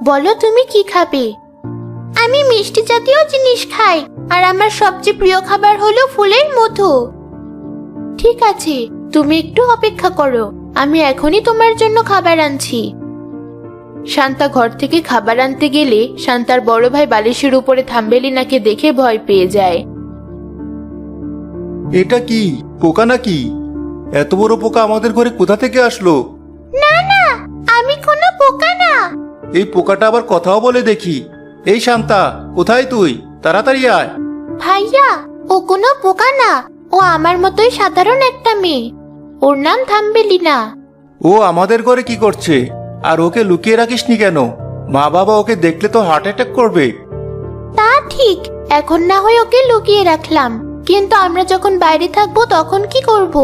বলো তুমি কি খাবে? আমি মিষ্টি জাতীয় জিনিস খাই, আর আমার সবচেয়ে প্রিয় খাবার হলো ফুলের মধু। ঠিক আছে, তুমি একটু অপেক্ষা করো, আমি এখনই তোমার জন্য খাবার আনছি। শান্তা ঘর থেকে খাবার আনতে গেলে শান্তার বড় ভাই বালিশের উপরে থাম্বেলিনাকে দেখে ভয় পেয়ে যায়। এটা কি পোকা নাকি? এত বড় পোকা আমাদের ঘরে কোথা থেকে আসলো? না না, আমি কোনো পোকা না। এই পোকাটা আবার কথাও বলে দেখি। এই শান্তা, কোথায় তুই? তাড়াতাড়ি আয়। ভাইয়া, ও কোনো পোকা না, ও আমার মতোই সাধারণ একটা মেয়ে। ওর নাম থাম্বেলিনা। ও আমাদের ঘরে কি করছে? আর ওকে লুকিয়ে রাখিসনি কেন? মা বাবা ওকে দেখলে তো হার্ট অ্যাটাক করবে। তা ঠিক, এখন না হয় ওকে লুকিয়ে রাখলাম, কিন্তু আমরা যখন বাইরে থাকবো তখন কি করব?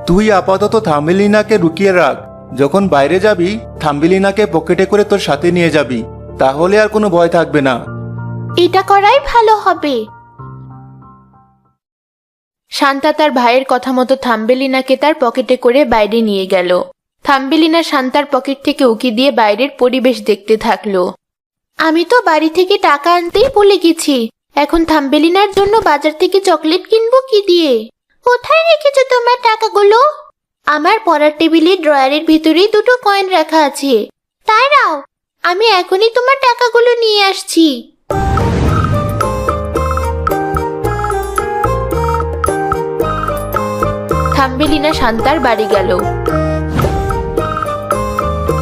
তুই আপাতত থাম্বেলিনাকে লুকিয়ে রাখ। যখন বাইরে যাবি থাম্বেলিনাকে পকেটে করে তোর সাথে নিয়ে যাবি, তাহলে আর কোনো ভয় থাকবে না। এটা করাই ভালো হবে। শান্তা তার ভাইয়ের কথা মতো থাম্বেলিনাকে তার পকেটে করে বাইরে নিয়ে গেল। থাম্বেলিনা শান্তার পকেট থেকে উকি দিয়ে বাইরের পরিবেশ দেখতে থাকলো। আমি তো বাড়ি থেকে টাকা আনতেই ভুলে গেছি। এখন থাম্বেলিনার জন্য বাজার থেকে চকলেট কিনবো কি দিয়ে? কোথায় রেখেছো তোমার টাকাগুলো? আমার পড়ার টেবিলের ড্রয়ারের ভিতরেই দুটো কয়েন রাখা আছে। দাঁড়াও, আমি এখনই তোমার টাকাগুলো নিয়ে আসছি। থাম্বেলিনা শান্তার বাড়ি গেল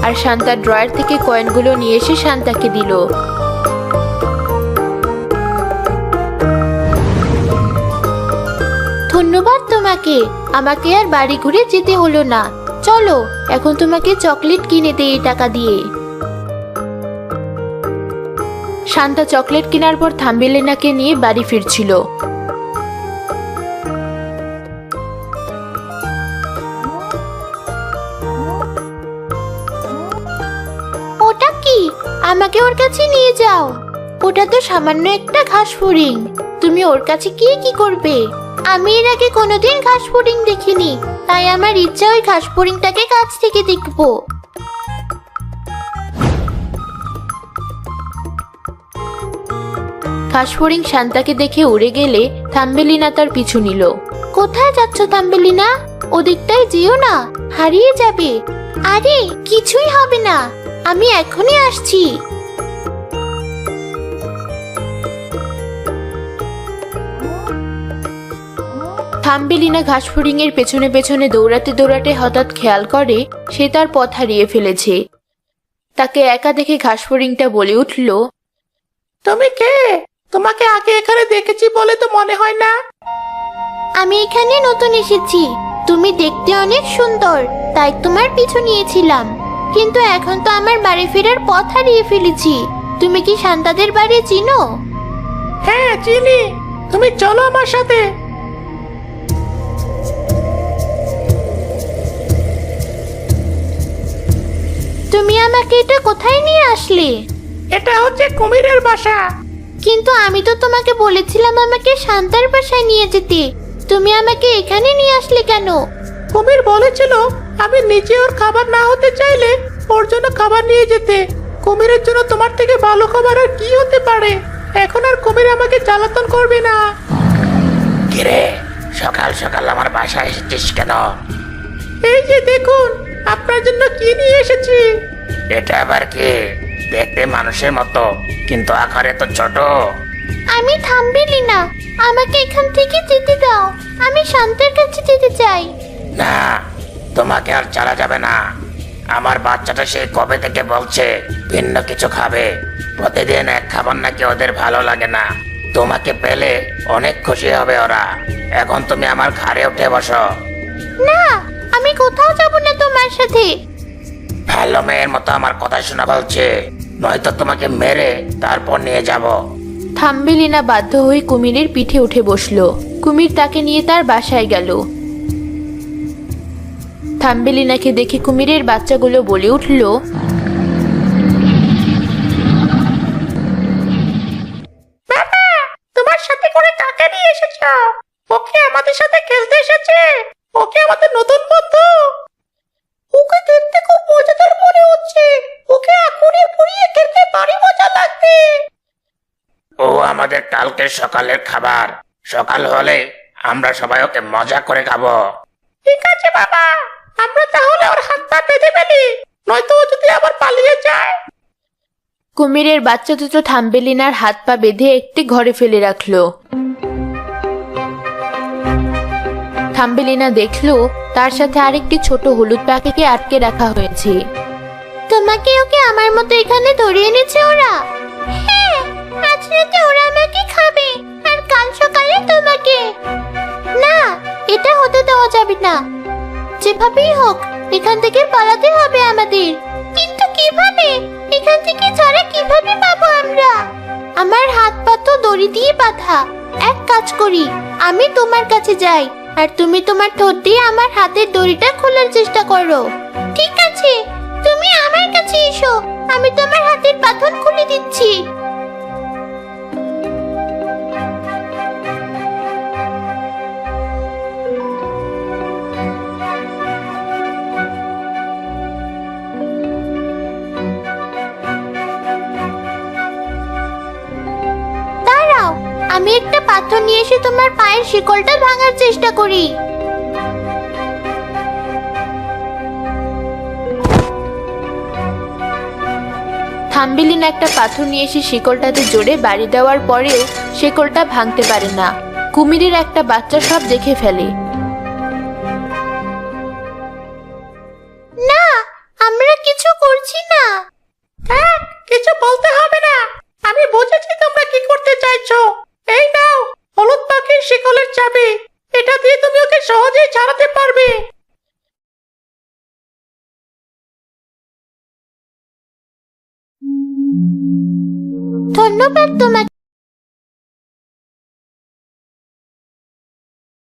আর শান্তার ড্রয়ার থেকে কয়েনগুলো নিয়ে এসে শান্তাকে দিল। ধন্যবাদ তোমাকে, আমাকে আর বাড়ি ঘুরে যেতে হলো না। চলো, এখন তোমাকে চকলেট কিনে দেই এই টাকা দিয়ে। শান্তা চকলেট কেনার পর থাম্বেলিনাকে নিয়ে বাড়ি ফিরছিল। ওটা কি? আমাকে ওর কাছে নিয়ে যাও। ওটা তো সামান্য একটা ঘাস ফড়িং, তুমি ওর কাছে গিয়ে কি করবে? আমি এর আগে কোনোদিন ঘাস ফড়িং দেখিনি, তাই আমার ইচ্ছা ওই ঘাস ফড়িংটাকে কাছ থেকে দেখবো। ঘাস ফড়িং শান্তাকে দেখে উড়ে গেলে থাম্বেলিনা তার পিছু নিল। কোথায় যাচ্ছ থাম্বেলিনা? ওদিকটায় যেও না, হারিয়ে যাবে। আরে কিছুই হবে না, আমি এখনই আসছি। থাম্বেলিনা ঘাসফড়িং এর পেছনে পেছনে দৌড়াতে দৌড়াতে হঠাৎ খেয়াল করে সে তার পথ হারিয়ে ফেলেছে। তাকে একা দেখে ঘাসফড়িংটা বলে উঠল, তুমি কে? তোমাকে আগে এখানে দেখেছি বলে তো মনে হয় না। আমি এখানে নতুন এসেছি, তুমি দেখতে অনেক সুন্দর, তাই তোমার পিছু নিয়েছিলাম। কিন্তু এখন তো আমার বাড়ি ফেরার পথ হারিয়ে ফেলেছি। তুমি কি শান্তাদের বাড়ি চিনো? হ্যাঁ চিনি, তুমি চলো আমার সাথে। তুমি আমাকে এটা কোথায় নিয়ে আসলে? এটা হচ্ছে কুমিরের বাসা। কিন্তু আমি তো তোমাকে বলেছিলাম আমাকে শান্তার বাসায় নিয়ে যেতে। তুমি আমাকে এখানে নিয়ে আসলে কেন? কুমির বলেছিল আমি নিজে ওর খাবার না হতে চাইলে ওর জন্য খাবার নিয়ে যেতে। কুমিরের জন্য তোমার থেকে ভালো খাবার আর কি হতে পারে? এখন আর কুমির আমাকে জ্বালাতন করবে না। কিরে, সকাল সকাল আমার বাসায় এসেছিস কেন? এই যে দেখুন, আপনার জন্য কি নিয়ে এসেছি। এটা আবার কি? দেখতে মানুষের মতো, কিন্তু আকারে তো ছোট। আমি থাম্বেলিনা, আমাকে এখান থেকে যেতে দাও। আমি শান্তার কাছে যেতে চাই। না, তোমাকে আর চালা যাবে না। আমার বাচ্চাটা সেই কবে থেকে বলছে ভিন্ন কিছু খাবে। প্রতিদিন এক খাবার নাকি ওদের ভালো লাগে না। তোমাকে পেলে অনেক খুশি হবে ওরা। এখন তুমি আমার ঘাড়ে উঠে বসো। না, আমি কোথাও যাব না তোমার সাথে। ভালো মেয়ের মতো আমার কথা শোনা বলছে, নয়তো তোমাকে মেরে তারপর নিয়ে যাব। থাম্বেলিনা বাধ্য হয়ে কুমিরের পিঠে উঠে বসলো। কুমির তাকে নিয়ে তার বাসায় গেল। থাম্বেলিনাকে দেখে কুমিরের বাচ্চাগুলো বলে উঠল, বাবা, তোমার সাথে করে কাকে নিয়ে এসেছো? ওকে আমাদের সাথে খেলতে এসেছে। ওকে আমাদের নতুন বন্ধু। ওকে দেখতে খুব মজাদার মনে হচ্ছে। ওকে এখনই পুড়িয়ে ভারী মজা লাগবে। ও আমাদের কালকের সকালের খাবার। সকাল হলে আমরা সবাই ওকে মজা করে খাবো। ঠিক আছে বাবা, আমরা তাহলে ওর হাত পা বেঁধে ফেলি, নয়তো ও যদি আবার পালিয়ে যায়। কুমিরের বাচ্চা দুটো থাম্বেলিনার হাত পা বেঁধে একটি ঘরে ফেলে রাখলো। থাম্বেলিনা দেখলো তার সাথে আরেকটি ছোট হলুদ পাখিকে আটকে রাখা হয়েছে। তোমাকে ওকে আমার মতো এখানে ধরে এনেছে ওরা? হ্যাঁ, আজ রাতে ওরা আমাকে খাবে আর কাল সকালে তোমাকে। না, এটা হতে দেওয়া যাবে না। যেভাবেই হোক এখান থেকে পালাতে হবে আমাদের। কিন্তু কিভাবে? এখান থেকে ছাড়া কিভাবে পাবো আমরা? আমার হাত পা তো দড়ি দিয়ে বাঁধা। এক কাজ করি, আমি তোমার কাছে যাই আর তুমি তোমার ঠোঁট দিয়ে আমার হাতের দড়িটা খোলার চেষ্টা করো। ঠিক আছে, তুমি আমার কাছে এসো, আমি তোমার হাতের বাঁধন খুলে দিচ্ছি। দাঁড়াও, আমি একটা পাথর নিয়ে এসে তোমার পায়ের শিকলটা ভাঙার চেষ্টা করি। থাম্বেলিন একটা পাথর নিয়ে এসে শিকলটাতে জোরে বাড়ি দেওয়ার পরেও শিকলটা ভাঙতে পারে না। কুমিরের একটা বাচ্চা সব দেখে ফেলে। না, আমরা কিছু করছি না। থাক, কিছু বলতে হবে না, আমি বুঝেছি তোমরা কি করতে চাইছো। এই নাও হলুদ পাখির শিকলের চাবি, এটা দিয়ে তুমি ওকে সহজেই ছাড়াতে পারবে। ধন্যবাদ তোমাকে।